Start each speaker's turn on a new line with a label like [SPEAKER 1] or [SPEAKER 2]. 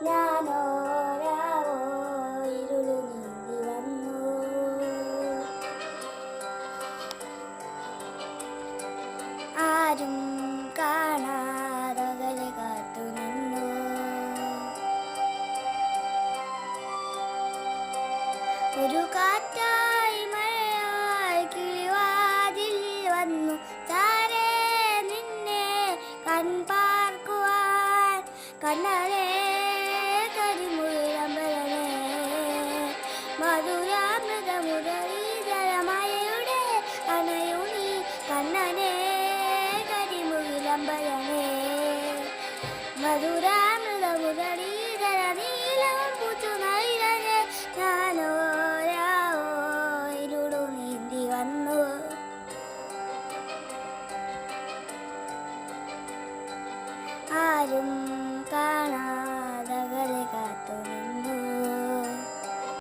[SPEAKER 1] ഞാനോ രാവോ ഇരുളു നീന്തി വന്നു. ആരും കാണാതകലെ കാത്തു നിന്നു. ഒരു കാറ്റായി മഴയായി കിളിവാതിൽ വന്നു താരേ നിന്നെ കൺപാർക്കുവാൻ. കണ്ണനേ കരിമുകിലമ്പലമേ മധുരാമൃത മുരളീധരമഴയുടെ അണയുണി. കണ്ണനേ കരിമുകിലമ്പലമേ മധുരാമൃത മുരളീധര നീലം പൂച്ചു നൈരനെ. ഞാനോ രാവോ ഇരുളു നീന്തി വന്നു. ആരും